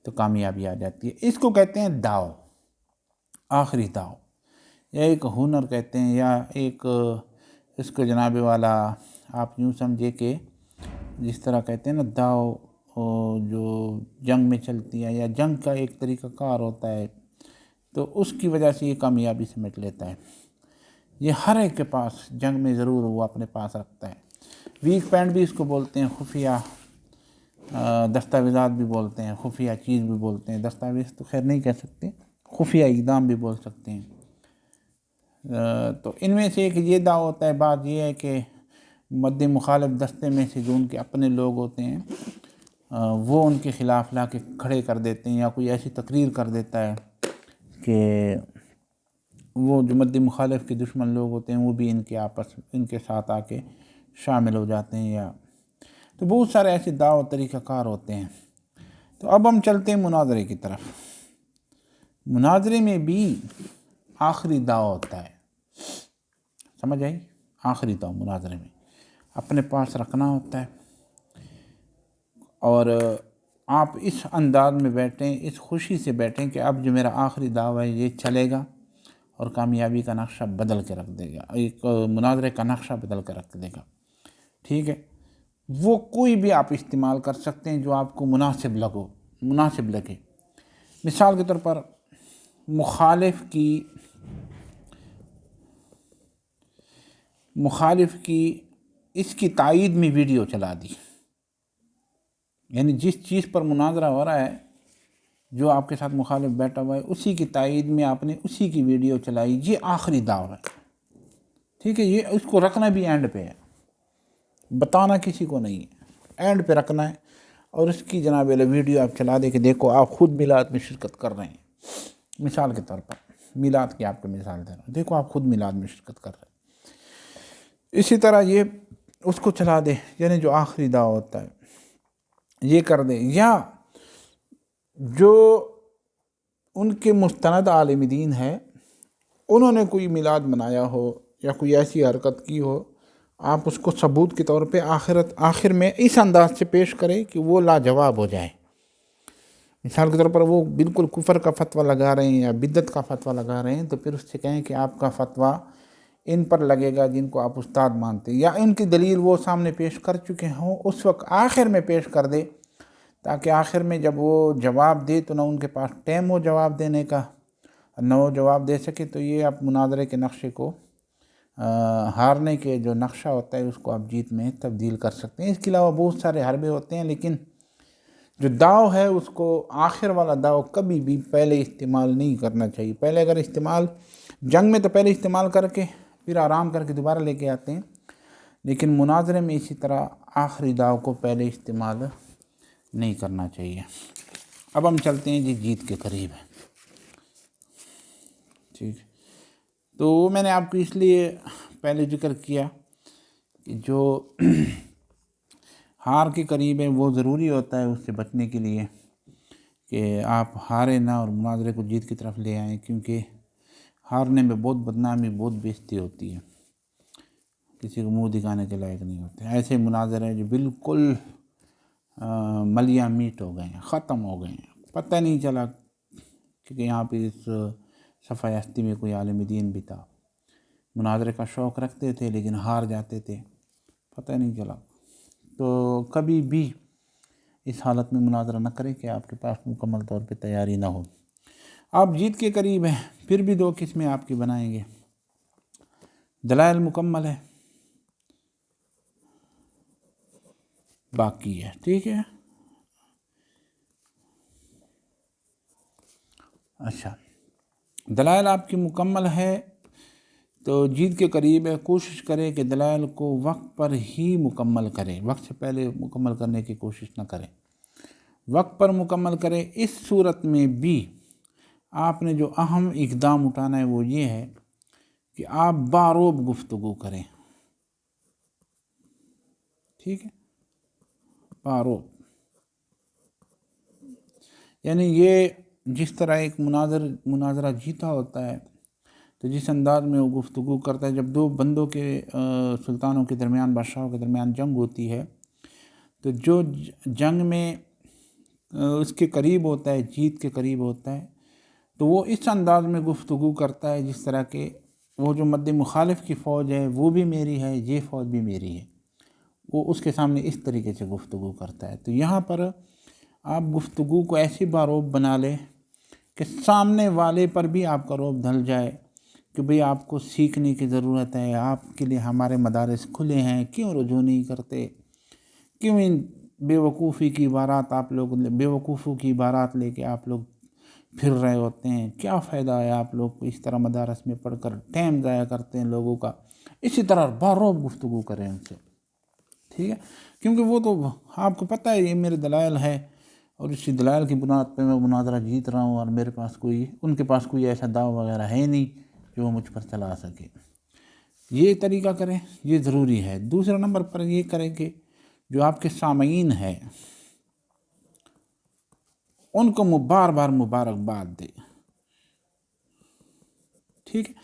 تو کامیابی آ جاتی ہے۔ اس کو کہتے ہیں داؤ، آخری داؤ، یا ایک ہنر کہتے ہیں، یا ایک اس کو جناب والا آپ یوں سمجھے کہ جس طرح کہتے ہیں نا داؤ جو جنگ میں چلتی ہے، یا جنگ کا ایک طریقہ کار ہوتا ہے، تو اس کی وجہ سے یہ کامیابی سمیٹ لیتا ہے۔ یہ ہر ایک کے پاس جنگ میں ضرور وہ اپنے پاس رکھتا ہے۔ ویک پوائنٹ بھی اس کو بولتے ہیں، خفیہ دستاویزات بھی بولتے ہیں، خفیہ چیز بھی بولتے ہیں، دستاویز تو خیر نہیں کہہ سکتے، خفیہ اقدام بھی بول سکتے ہیں۔ تو ان میں سے ایک یہ دعویٰ ہوتا ہے، بات یہ ہے کہ مد مخالف دستے میں سے جو ان کے اپنے لوگ ہوتے ہیں وہ ان کے خلاف لا کے کھڑے کر دیتے ہیں، یا کوئی ایسی تقریر کر دیتا ہے کہ وہ جو مد مخالف کے دشمن لوگ ہوتے ہیں وہ بھی ان کے ساتھ آ کے شامل ہو جاتے ہیں، یا تو بہت سارے ایسے دعوت طریقہ کار ہوتے ہیں۔ تو اب ہم چلتے ہیں مناظرے کی طرف۔ مناظرے میں بھی آخری دعوت ہوتا ہے، سمجھ آئی؟ آخری دعوت مناظرے میں اپنے پاس رکھنا ہوتا ہے، اور آپ اس انداز میں بیٹھیں، اس خوشی سے بیٹھیں کہ اب جو میرا آخری دعویٰ ہے یہ چلے گا اور کامیابی کا نقشہ بدل کے رکھ دے گا، ایک مناظرے کا نقشہ بدل کے رکھ دے گا، ٹھیک ہے۔ وہ کوئی بھی آپ استعمال کر سکتے ہیں جو آپ کو مناسب لگے۔ مثال کے طور پر مخالف کی اس کی تائید میں ویڈیو چلا دی، یعنی جس چیز پر مناظرہ ہو رہا ہے، جو آپ کے ساتھ مخالف بیٹھا ہوا ہے اسی کی تائید میں آپ نے اسی کی ویڈیو چلائی، یہ آخری دعویٰ ہے، ٹھیک ہے۔ یہ اس کو رکھنا بھی اینڈ پہ ہے، بتانا کسی کو نہیں ہے، اینڈ پہ رکھنا ہے، اور اس کی جناب ویڈیو آپ چلا دیں کہ دیکھو آپ خود میلاد میں شرکت کر رہے ہیں۔ مثال کے طور پر میلاد کی آپ کو مثال دے رہا ہوں، دیکھو آپ خود میلاد میں شرکت کر رہے ہیں۔ اسی طرح یہ اس کو چلا دے، یعنی جو آخری دعویٰ ہوتا ہے یہ کر دیں، یا جو ان کے مستند عالم دین ہے انہوں نے کوئی میلاد منایا ہو یا کوئی ایسی حرکت کی ہو، آپ اس کو ثبوت کے طور پہ آخر میں اس انداز سے پیش کریں کہ وہ لاجواب ہو جائے۔ مثال کے طور پر وہ بالکل کفر کا فتویٰ لگا رہے ہیں یا بدعت کا فتویٰ لگا رہے ہیں، تو پھر اس سے کہیں کہ آپ کا فتویٰ ان پر لگے گا جن کو آپ استاد مانتے ہیں، یا ان کی دلیل وہ سامنے پیش کر چکے ہوں اس وقت آخر میں پیش کر دے، تاکہ آخر میں جب وہ جواب دے تو نہ ان کے پاس ٹائم ہو جواب دینے کا، نہ وہ جواب دے سکے، تو یہ آپ مناظرے کے نقشے کو ہارنے کے جو نقشہ ہوتا ہے اس کو آپ جیت میں تبدیل کر سکتے ہیں۔ اس کے علاوہ بہت سارے حربے ہوتے ہیں، لیکن جو داؤ ہے اس کو آخر والا داؤ کبھی بھی پہلے استعمال نہیں کرنا چاہیے۔ پہلے اگر استعمال جنگ میں تو پہلے استعمال کر کے پھر آرام کر کے دوبارہ لے کے آتے ہیں، لیکن مناظرے میں اسی طرح آخری داؤ کو پہلے استعمال نہیں کرنا چاہیے۔ اب ہم چلتے ہیں جی جیت کے قریب ہے، ٹھیک ہے۔ تو وہ میں نے آپ کو اس لیے پہلے ذکر کیا کہ جو ہار کے قریب ہے وہ ضروری ہوتا ہے اس سے بچنے کے لیے کہ آپ ہارے نہ اور مناظرے کو جیت کی طرف لے آئیں، کیونکہ ہارنے میں بہت بدنامی، بہت بےزتی ہوتی ہے، کسی کو منہ دکھانے کے لائق نہیں ہوتے۔ ایسے مناظر ہیں جو بالکل ملیاں میٹ ہو گئے ہیں، ختم ہو گئے ہیں، پتہ نہیں چلا، کیونکہ یہاں پہ اس صفحہ ہستی میں کوئی عالم دین بھی تھا، مناظرے کا شوق رکھتے تھے لیکن ہار جاتے تھے، پتہ نہیں چلا۔ تو کبھی بھی اس حالت میں مناظرہ نہ کریں کہ آپ کے پاس مکمل طور پہ تیاری نہ ہو۔ آپ جیت کے قریب ہیں، پھر بھی دو قسمیں آپ کی بنائیں گے، دلائل مکمل ہے، باقی ہے، ٹھیک ہے۔ اچھا، دلائل آپ کی مکمل ہے تو جیت کے قریب ہے، کوشش کرے کہ دلائل کو وقت پر ہی مکمل کرے، وقت سے پہلے مکمل کرنے کی کوشش نہ کریں، وقت پر مکمل کرے۔ اس صورت میں بھی آپ نے جو اہم اقدام اٹھانا ہے وہ یہ ہے کہ آپ باروب گفتگو کریں، ٹھیک ہے، باروب، یعنی یہ جس طرح ایک مناظرہ جیتا ہوتا ہے تو جس انداز میں وہ گفتگو کرتا ہے، جب دو بندوں کے سلطانوں کے درمیان، بادشاہوں کے درمیان جنگ ہوتی ہے تو جو جنگ میں اس کے قریب ہوتا ہے، جیت کے قریب ہوتا ہے، تو وہ اس انداز میں گفتگو کرتا ہے جس طرح کہ وہ جو مد مخالف کی فوج ہے وہ بھی میری ہے، یہ فوج بھی میری ہے، وہ اس کے سامنے اس طریقے سے گفتگو کرتا ہے۔ تو یہاں پر آپ گفتگو کو ایسی باروب بنا لیں کہ سامنے والے پر بھی آپ کا روب ڈھل جائے کہ بھئی آپ کو سیکھنے کی ضرورت ہے، آپ کے لیے ہمارے مدارس کھلے ہیں، کیوں رجوع نہیں کرتے، کیوں ان بیوقوفی کی عبارات آپ لوگ، بیوقوفوں کی عبارات لے کے آپ لوگ پھر رہے ہوتے ہیں، کیا فائدہ ہے آپ لوگ کو اس طرح مدارس میں پڑھ کر ٹائم ضائع کرتے ہیں لوگوں کا۔ اسی طرح باروب گفتگو کریں ان سے، ٹھیک ہے، کیونکہ وہ تو آپ کو پتہ ہے یہ میرے دلائل ہے اور اسی دلائل کی بنیاد پہ میں مناظرہ جیت رہا ہوں، اور میرے پاس ان کے پاس کوئی ایسا دعویٰ وغیرہ ہے نہیں جو وہ مجھ پر چلا سکے۔ یہ طریقہ کریں، یہ ضروری ہے۔ دوسرا نمبر پر یہ کریں کہ جو آپ کے سامعین ہیں ان کو بار بار مبارکباد دے، ٹھیک ہے،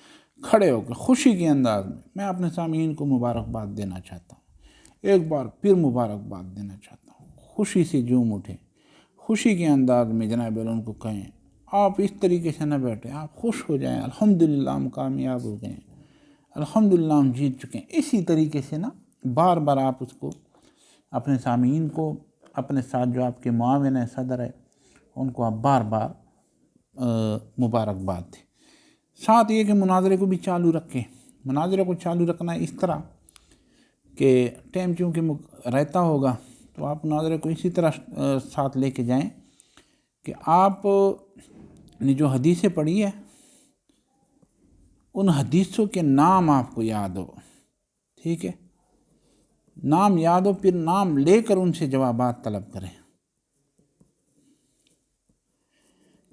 کھڑے ہو کے خوشی کے انداز میں اپنے سامعین کو مبارکباد دینا چاہتا ہوں، ایک بار پھر مبارکباد دینا چاہتا ہوں، خوشی سے جھوم اٹھیں، خوشی کے انداز میں جناب ان کو کہیں، آپ اس طریقے سے نہ بیٹھیں، آپ خوش ہو جائیں، الحمدللہ ہم کامیاب ہو گئے ہیں، الحمدللہ ہم جیت چکے ہیں۔ اسی طریقے سے نا بار بار آپ اس کو اپنے سامعین کو، اپنے ساتھ جو آپ کے معاون ہے، صدر ہے، ان کو آپ بار بار مبارکباد دیں۔ ساتھ یہ کہ مناظرے کو بھی چالو رکھیں، مناظرے کو چالو رکھنا اس طرح کہ ٹائم چونکہ رہتا ہوگا تو آپ مناظرے کو اسی طرح ساتھ لے کے جائیں کہ آپ نے جو حدیثیں پڑھی ہے ان حدیثوں کے نام آپ کو یاد ہو، ٹھیک ہے، نام یاد ہو، پھر نام لے کر ان سے جوابات طلب کریں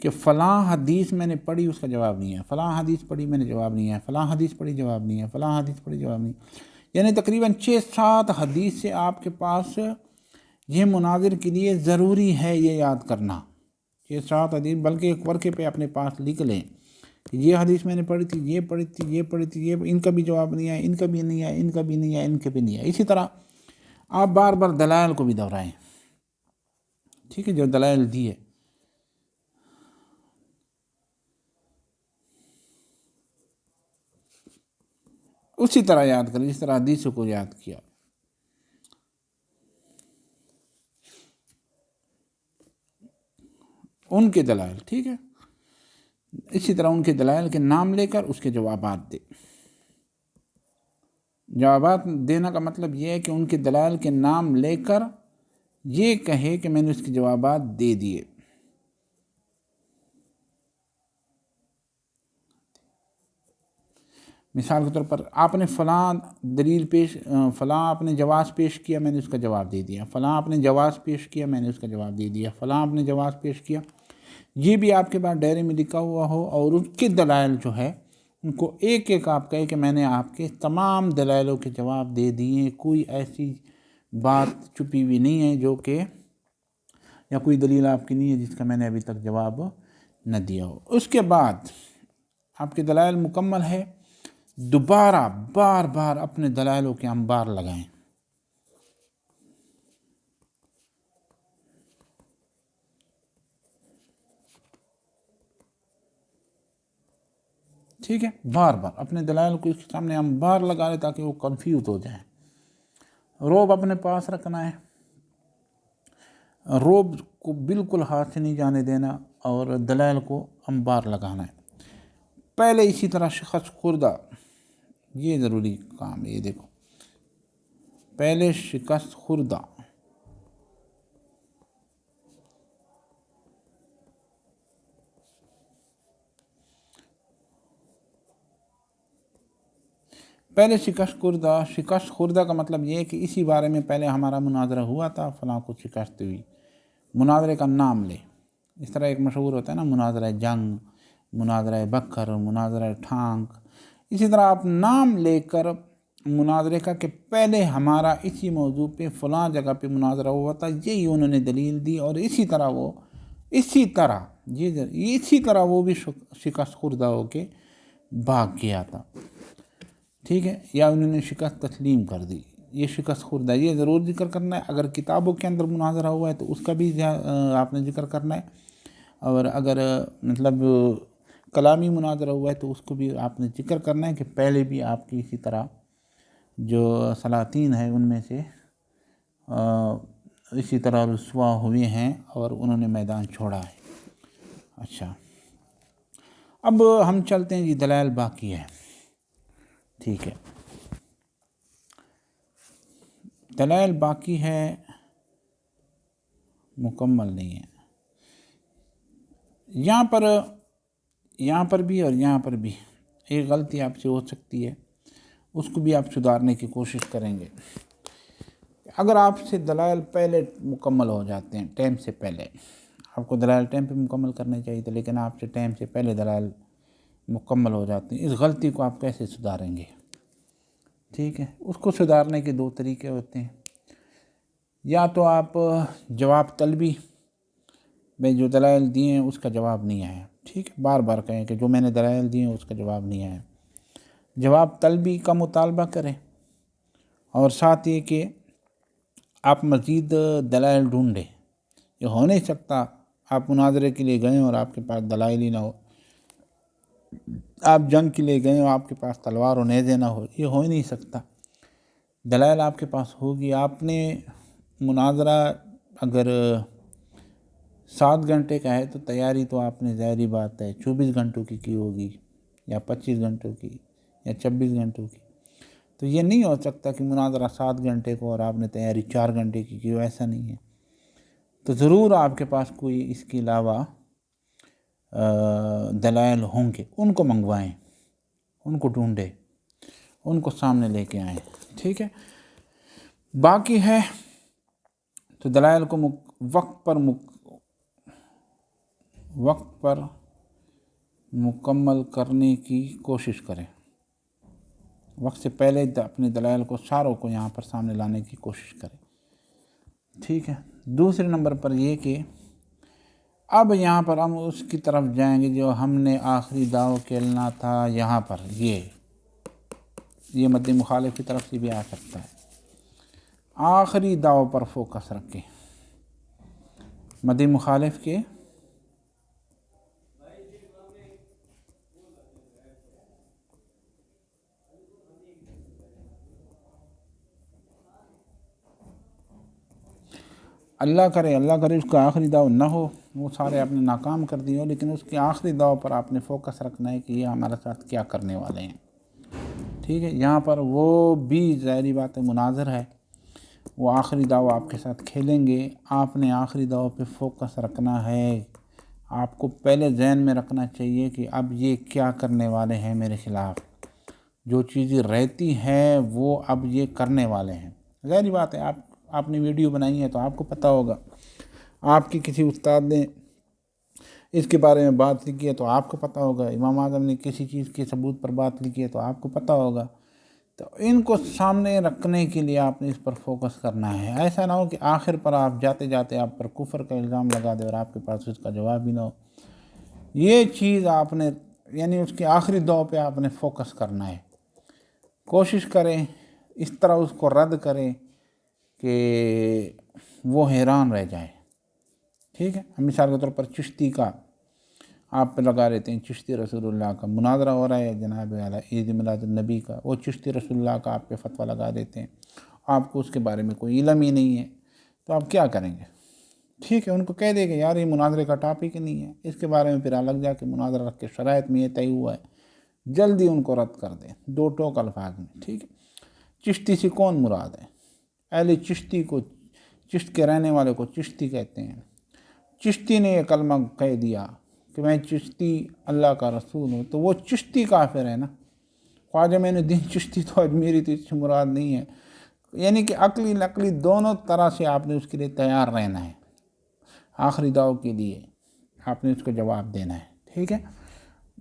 کہ فلاں حدیث میں نے پڑھی اس کا جواب نہیں ہے، فلاں حدیث پڑھی میں نے جواب نہیں ہے، فلاں حدیث پڑھی جواب نہیں ہے، فلاں حدیث پڑھی جواب نہیں ہے، یعنی تقریباً 6-7 حدیث سے آپ کے پاس یہ مناظر کے لیے ضروری ہے یہ یاد کرنا، 6-7 حدیث، بلکہ ایک ورقے پہ اپنے پاس لکھ لیں کہ یہ حدیث میں نے پڑھی تھی، یہ پڑھی تھی، یہ پڑھی تھی، یہ ان کا بھی جواب نہیں ہے، ان کا بھی نہیں ہے، ان کا بھی نہیں ہے، ان کا بھی نہیں ہے۔ اسی طرح آپ بار بار دلائل کو بھی دہرائیں، ٹھیک ہے، جو دلائل دی ہے اسی طرح یاد کریں جس طرح حدیثوں کو یاد کیا۔ ان کے دلائل، ٹھیک ہے، اسی طرح ان کے دلائل کے نام لے کر اس کے جوابات دے۔ جوابات دینا کا مطلب یہ ہے کہ ان کے دلائل کے نام لے کر یہ کہے کہ میں نے اس کے جوابات دے دیے۔ مثال کے طور پر آپ نے فلاں دلیل فلاں آپ نے جواز پیش کیا، میں نے اس کا جواب دے دیا، فلاں آپ نے جواز پیش کیا، میں نے اس کا جواب دے دیا، فلاں آپ نے جواز پیش کیا، یہ بھی آپ کے پاس ڈائری میں لکھا ہوا ہو، اور اس کے دلائل جو ہے ان کو ایک ایک آپ کہے کہ میں نے آپ کے تمام دلائلوں کے جواب دے دیے، کوئی ایسی بات چھپی ہوئی نہیں ہے جو کہ، یا کوئی دلیل آپ کی نہیں ہے جس کا میں نے ابھی تک جواب نہ دیا ہو۔ اس کے بعد آپ کے دلائل مکمل ہے، دوبارہ بار بار اپنے دلائلوں کے انبار لگائیں۔ ٹھیک ہے، بار بار اپنے دلائل کو اس کے سامنے انبار لگا لیں تاکہ وہ کنفیوز ہو جائیں۔ روب اپنے پاس رکھنا ہے، روب کو بالکل ہاتھ سے نہیں جانے دینا اور دلائل کو انبار لگانا ہے۔ پہلے اسی طرح شکست خوردہ، یہ ضروری کام ہے، یہ دیکھو پہلے شکست خوردہ، پہلے شکست خوردہ کا مطلب یہ ہے کہ اسی بارے میں پہلے ہمارا مناظرہ ہوا تھا، فلاں کو شکست ہوئی، مناظرے کا نام لے۔ اس طرح ایک مشہور ہوتا ہے نا، مناظرہ جنگ، مناظرہ بکر، مناظرہ ٹھانک، اسی طرح آپ نام لے کر مناظرے کا کہ پہلے ہمارا اسی موضوع پہ فلاں جگہ پہ مناظرہ ہوا تھا، یہی انہوں نے دلیل دی، اور اسی طرح وہ بھی شکست خوردہ ہو کے بھاگ گیا تھا، ٹھیک ہے، یا انہوں نے شکست تسلیم کر دی، یہ شکست خوردہ، یہ ضرور ذکر کرنا ہے۔ اگر کتابوں کے اندر مناظرہ ہوا ہے تو اس کا بھی آپ نے ذکر کرنا ہے، اور اگر مطلب کلامی مناظرہ ہوا ہے تو اس کو بھی آپ نے ذکر کرنا ہے کہ پہلے بھی آپ کی اسی طرح جو سلاطین ہیں ان میں سے اسی طرح رسوا ہوئے ہیں اور انہوں نے میدان چھوڑا ہے۔ اچھا، اب ہم چلتے ہیں جی، دلائل باقی ہے، ٹھیک ہے، دلائل باقی ہے، مکمل نہیں ہے۔ یہاں پر بھی اور یہاں پر بھی ایک غلطی آپ سے ہو سکتی ہے، اس کو بھی آپ سدھارنے کی کوشش کریں گے۔ اگر آپ سے دلائل پہلے مکمل ہو جاتے ہیں، ٹائم سے پہلے، آپ کو دلائل ٹائم پہ مکمل کرنے چاہیے تھے، لیکن آپ سے ٹائم سے پہلے دلائل مکمل ہو جاتے ہیں، اس غلطی کو آپ کیسے سدھاریں گے؟ ٹھیک ہے، اس کو سدھارنے کے دو طریقے ہوتے ہیں، یا تو آپ جواب طلبی میں جو دلائل دیے ہیں اس کا جواب نہیں آیا، ٹھیک ہے، بار بار کہیں کہ جو میں نے دلائل دیے ہیں اس کا جواب نہیں آیا، جواب طلبی کا مطالبہ کریں، اور ساتھ یہ کہ آپ مزید دلائل ڈھونڈیں۔ یہ ہو نہیں سکتا آپ مناظرے کے لیے گئے اور آپ کے پاس دلائل ہی نہ ہو، آپ جنگ کے لیے گئے اور آپ کے پاس تلوار و نیزے نہ ہو، یہ ہو ہی نہیں سکتا، دلائل آپ کے پاس ہوگی۔ آپ نے مناظرہ اگر 7 گھنٹے کا ہے تو تیاری تو آپ نے ظاہری بات ہے 24 گھنٹوں کی ہوگی، یا 25 گھنٹوں کی، یا 26 گھنٹوں کی، تو یہ نہیں ہو سکتا کہ مناظرہ 7 گھنٹے کو اور آپ نے تیاری 4 گھنٹے کی ہو، ایسا نہیں ہے۔ تو ضرور آپ کے پاس کوئی اس کے علاوہ دلائل ہوں گے، ان کو منگوائیں، ان کو ڈھونڈیں، ان کو سامنے لے کے آئیں، ٹھیک ہے۔ باقی ہے تو دلائل کو وقت پر مکمل کرنے کی کوشش کریں، وقت سے پہلے اپنے دلائل کو ساروں کو یہاں پر سامنے لانے کی کوشش کریں، ٹھیک ہے۔ دوسرے نمبر پر یہ کہ اب یہاں پر ہم اس کی طرف جائیں گے جو ہم نے آخری دعویٰ کھیلنا تھا، یہاں پر یہ مد مخالف کی طرف سے بھی آ سکتا ہے، آخری دعووں پر فوکس رکھیں، مد مخالف کے اللہ کرے اس کا آخری دعو نہ ہو، وہ سارے آپ نے ناکام کر دیے ہو، لیکن اس کے آخری دعو پر آپ نے فوکس رکھنا ہے کہ یہ ہمارے ساتھ کیا کرنے والے ہیں، ٹھیک ہے۔ یہاں پر وہ بھی ظاہری بات ہے مناظر ہے، وہ آخری دعو آپ کے ساتھ کھیلیں گے، آپ نے آخری دعو پہ فوکس رکھنا ہے، آپ کو پہلے ذہن میں رکھنا چاہیے کہ اب یہ کیا کرنے والے ہیں میرے خلاف، جو چیزیں رہتی ہیں وہ اب یہ کرنے والے ہیں۔ ظاہری بات ہے، آپ نے ویڈیو بنائی ہے تو آپ کو پتہ ہوگا، آپ کی کسی استاد نے اس کے بارے میں بات لکھی ہے تو آپ کو پتہ ہوگا، امام اعظم نے کسی چیز کے ثبوت پر بات لکھی ہے تو آپ کو پتہ ہوگا، تو ان کو سامنے رکھنے کے لیے آپ نے اس پر فوکس کرنا ہے۔ ایسا نہ ہو کہ آخر پر آپ جاتے جاتے آپ پر کفر کا الزام لگا دے اور آپ کے پاس اس کا جواب بھی نہ ہو۔ یہ چیز آپ نے یعنی اس کے آخری دعا پہ آپ نے فوکس کرنا ہے. کوشش کریں اس طرح اس کو رد کریں کہ وہ حیران رہ جائے. ٹھیک ہے. مثال کے طور پر چشتی کا آپ پہ لگا لیتے ہیں، چشتی رسول اللہ کا مناظرہ ہو رہا ہے جناب اعلیٰ عید میلاد النبی کا، وہ چشتی رسول اللہ کا آپ پہ فتویٰ لگا دیتے ہیں، آپ کو اس کے بارے میں کوئی علم ہی نہیں ہے، تو آپ کیا کریں گے؟ ٹھیک ہے. ان کو کہہ دے کہ یار یہ مناظرے کا ٹاپک ہی نہیں ہے، اس کے بارے میں پھر الگ جا کے مناظرہ رکھ کے شرائط میں یہ طے ہوا ہے، جلدی ان کو رد کر دیں 2 ٹوک الفاظ میں. ٹھیک ہے. چشتی سے کون مراد ہے؟ اہل چشتی کو، چشت کے رہنے والے کو چشتی کہتے ہیں. چشتی نے یہ کلمہ کہہ دیا کہ میں چشتی اللہ کا رسول ہوں، تو وہ چشتی کافر ہے نا. خواجہ معین الدین چشتی تو اجمیری تو اس سے مراد نہیں ہے. یعنی کہ عقلی نقلی دونوں طرح سے آپ نے اس کے لیے تیار رہنا ہے. آخری دعو کے لیے آپ نے اس کو جواب دینا ہے. ٹھیک ہے.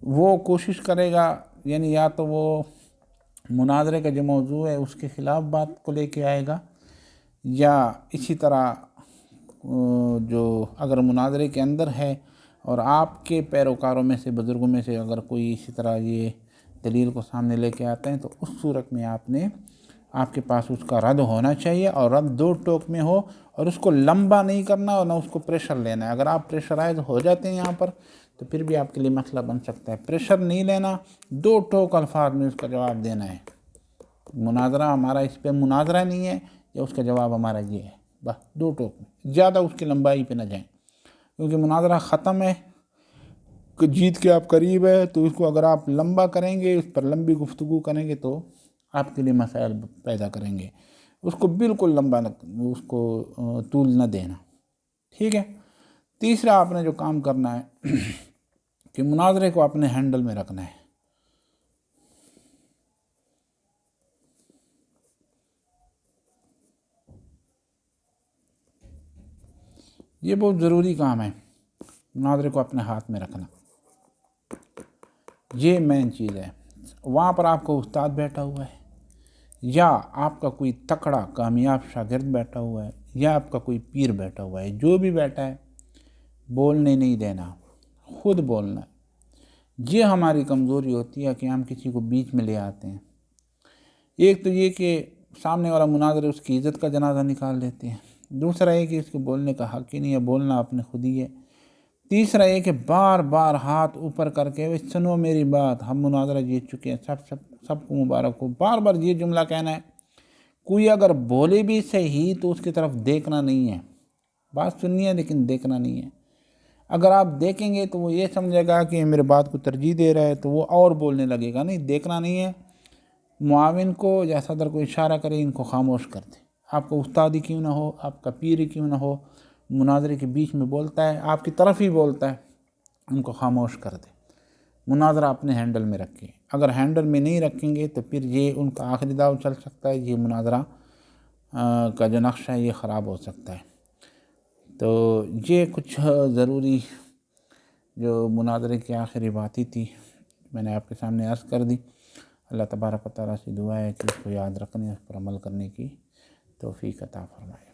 وہ کوشش کرے گا، یعنی یا تو وہ مناظرے کا جو موضوع ہے اس کے خلاف بات کو لے کے آئے گا، یا اسی طرح جو اگر مناظرے کے اندر ہے اور آپ کے پیروکاروں میں سے، بزرگوں میں سے اگر کوئی اسی طرح یہ دلیل کو سامنے لے کے آتے ہیں، تو اس صورت میں آپ کے پاس اس کا رد ہونا چاہیے، اور رد 2 ٹوک میں ہو، اور اس کو لمبا نہیں کرنا اور نہ اس کو پریشر لینا ہے. اگر آپ پریشرائز ہو جاتے ہیں یہاں پر تو پھر بھی آپ کے لیے مسئلہ بن سکتا ہے. پریشر نہیں لینا، 2 ٹوک الفاظ میں اس کا جواب دینا ہے. مناظرہ ہمارا اس پہ مناظرہ نہیں ہے، یا اس کا جواب ہمارا یہ ہے، بس 2 ٹوک میں، زیادہ اس کی لمبائی پہ نہ جائیں، کیونکہ مناظرہ ختم ہے کہ جیت کے آپ قریب ہے، تو اس کو اگر آپ لمبا کریں گے، اس پر لمبی گفتگو کریں گے تو آپ کے لیے مسائل پیدا کریں گے. اس کو بالکل لمبا نہ، اس کو طول نہ دینا. ٹھیک ہے. تیسرا آپ نے جو کام کرنا ہے کہ مناظرے کو اپنے ہینڈل میں رکھنا ہے. یہ بہت ضروری کام ہے، مناظرے کو اپنے ہاتھ میں رکھنا، یہ مین چیز ہے. وہاں پر آپ کو استاد بیٹھا ہوا ہے، یا آپ کا کوئی تکڑا کامیاب شاگرد بیٹھا ہوا ہے، یا آپ کا کوئی پیر بیٹھا ہوا ہے، جو بھی بیٹھا ہے، بولنے نہیں دینا، خود بولنا. یہ ہماری کمزوری ہوتی ہے کہ ہم کسی کو بیچ میں لے آتے ہیں. ایک تو یہ کہ سامنے والا مناظر اس کی عزت کا جنازہ نکال دیتے ہیں، دوسرا یہ کہ اس کے بولنے کا حق ہی نہیں ہے، بولنا اپنے خود ہی ہے. تیسرا یہ کہ بار بار ہاتھ اوپر کر کے سنو میری بات، ہم مناظرہ جیت چکے ہیں، سب کو مبارک ہو، بار بار یہ جملہ کہنا ہے. کوئی اگر بولے بھی صحیح تو اس کی طرف دیکھنا نہیں ہے، بات سننی ہے لیکن دیکھنا نہیں ہے. اگر آپ دیکھیں گے تو وہ یہ سمجھے گا کہ میرے بات کو ترجیح دے رہا ہے، تو وہ اور بولنے لگے گا. نہیں، دیکھنا نہیں ہے. معاون کو یا صدر کو اشارہ کرے ان کو خاموش کر دے. آپ کا استاد ہی کیوں نہ ہو، آپ کا پیر ہی کیوں نہ ہو، مناظرے کے بیچ میں بولتا ہے، آپ کی طرف ہی بولتا ہے، ان کو خاموش کر دے. مناظرہ اپنے ہینڈل میں رکھیں. اگر ہینڈل میں نہیں رکھیں گے تو پھر یہ ان کا آخری داؤ چل سکتا ہے، یہ مناظرہ کا جو نقشہ ہے یہ خراب ہو سکتا ہے. تو یہ کچھ ضروری جو مناظرے کی آخری باتیں تھی میں نے آپ کے سامنے عرض کر دی. اللہ تبارک و تعالیٰ سے دعا ہے کہ اس کو یاد رکھنے، اس پر عمل کرنے کی توفیق عطا فرمائے.